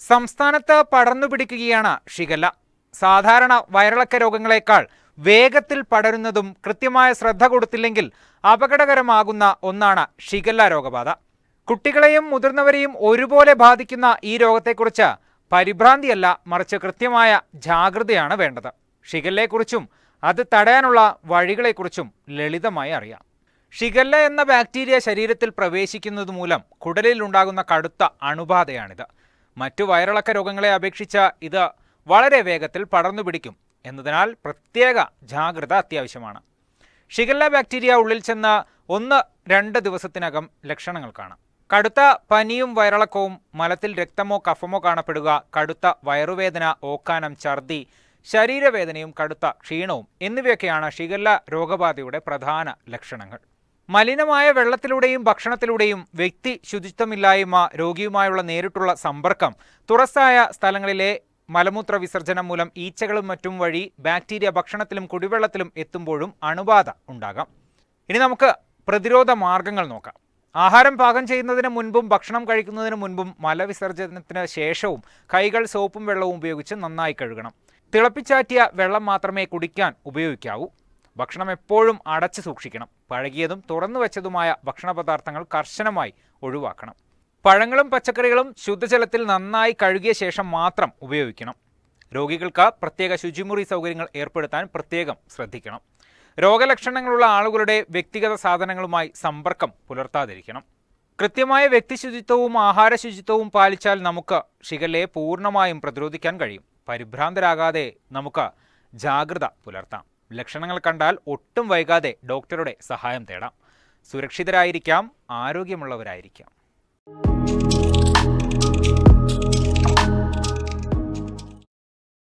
സംസ്ഥാനത്ത് പടർന്നുപിടിക്കുകയാണ് ഷിഗല്ല. സാധാരണ വയറിളക്ക രോഗങ്ങളെക്കാൾ വേഗത്തിൽ പടരുന്നതും കൃത്യമായ ശ്രദ്ധ കൊടുത്തില്ലെങ്കിൽ അപകടകരമാകുന്ന ഒന്നാണ് ഷിഗല്ല രോഗബാധ. കുട്ടികളെയും മുതിർന്നവരെയും ഒരുപോലെ ബാധിക്കുന്ന ഈ രോഗത്തെക്കുറിച്ച് പരിഭ്രാന്തിയല്ല, മറിച്ച് കൃത്യമായ ജാഗ്രതയാണ് വേണ്ടത്. ഷിഗല്ലയെക്കുറിച്ചും അത് തടയാനുള്ള വഴികളെക്കുറിച്ചും ലളിതമായി അറിയാം. ഷിഗല്ല എന്ന ബാക്ടീരിയ ശരീരത്തിൽ പ്രവേശിക്കുന്നത് മൂലം കുടലിൽ ഉണ്ടാകുന്ന കടുത്ത അണുബാധയാണിത്. മറ്റു വയറിളക്ക രോഗങ്ങളെ അപേക്ഷിച്ച് ഇത് വളരെ വേഗത്തിൽ പടർന്നു പിടിക്കും എന്നതിനാൽ പ്രത്യേക ജാഗ്രത അത്യാവശ്യമാണ്. ഷിഗല്ല ബാക്ടീരിയ ഉള്ളിൽ ചെന്ന് 1-2 ദിവസത്തിനകം ലക്ഷണങ്ങൾ കാണാം. കടുത്ത പനിയും വയറിളക്കവും, മലത്തിൽ രക്തമോ കഫമോ കാണപ്പെടുക, കടുത്ത വയറുവേദന, ഓക്കാനം, ഛർദി, ശരീരവേദനയും കടുത്ത ക്ഷീണവും എന്നിവയൊക്കെയാണ് ഷിഗല്ല രോഗബാധയുടെ പ്രധാന ലക്ഷണങ്ങൾ. മലിനമായ വെള്ളത്തിലൂടെയും ഭക്ഷണത്തിലൂടെയും, വ്യക്തി ശുചിത്വമില്ലായ്മ, രോഗിയുമായുള്ള നേരിട്ടുള്ള സമ്പർക്കം, തുറസ്സായ സ്ഥലങ്ങളിലെ മലമൂത്ര വിസർജനം മൂലം ഈച്ചകളും മറ്റും വഴി ബാക്ടീരിയ ഭക്ഷണത്തിലും കുടിവെള്ളത്തിലും എത്തുമ്പോഴും അണുബാധ ഉണ്ടാകാം. ഇനി നമുക്ക് പ്രതിരോധ മാർഗങ്ങൾ നോക്കാം. ആഹാരം പാകം ചെയ്യുന്നതിന് മുൻപും ഭക്ഷണം കഴിക്കുന്നതിന് മുൻപും മലവിസർജനത്തിന് ശേഷവും കൈകൾ സോപ്പും വെള്ളവും ഉപയോഗിച്ച് നന്നായി കഴുകണം. തിളപ്പിച്ചാറ്റിയ വെള്ളം മാത്രമേ കുടിക്കാൻ ഉപയോഗിക്കാവൂ. ഭക്ഷണം എപ്പോഴും അടച്ചു സൂക്ഷിക്കണം. പഴകിയതും തുറന്നു വെച്ചതുമായ ഭക്ഷണ പദാർത്ഥങ്ങൾ കർശനമായി ഒഴിവാക്കണം. പഴങ്ങളും പച്ചക്കറികളും ശുദ്ധജലത്തിൽ നന്നായി കഴുകിയ ശേഷം മാത്രം ഉപയോഗിക്കണം. രോഗികൾക്ക് പ്രത്യേക ശുചിമുറി സൗകര്യങ്ങൾ ഏർപ്പെടുത്താൻ പ്രത്യേകം ശ്രദ്ധിക്കണം. രോഗലക്ഷണങ്ങളുള്ള ആളുകളുടെ വ്യക്തിഗത സാധനങ്ങളുമായി സമ്പർക്കം പുലർത്താതിരിക്കണം. കൃത്യമായ വ്യക്തിശുചിത്വവും ആഹാര ശുചിത്വവും പാലിച്ചാൽ നമുക്ക് ഷിഗല്ലയെ പൂർണ്ണമായും പ്രതിരോധിക്കാൻ കഴിയും. പരിഭ്രാന്തരാകാതെ നമുക്ക് ജാഗ്രത പുലർത്താം. ലക്ഷണങ്ങൾ കണ്ടാൽ ഒട്ടും വൈകാതെ ഡോക്ടറുടെ സഹായം തേടാം. സുരക്ഷിതരായിരിക്കാം, ആരോഗ്യമുള്ളവരായിരിക്കാം.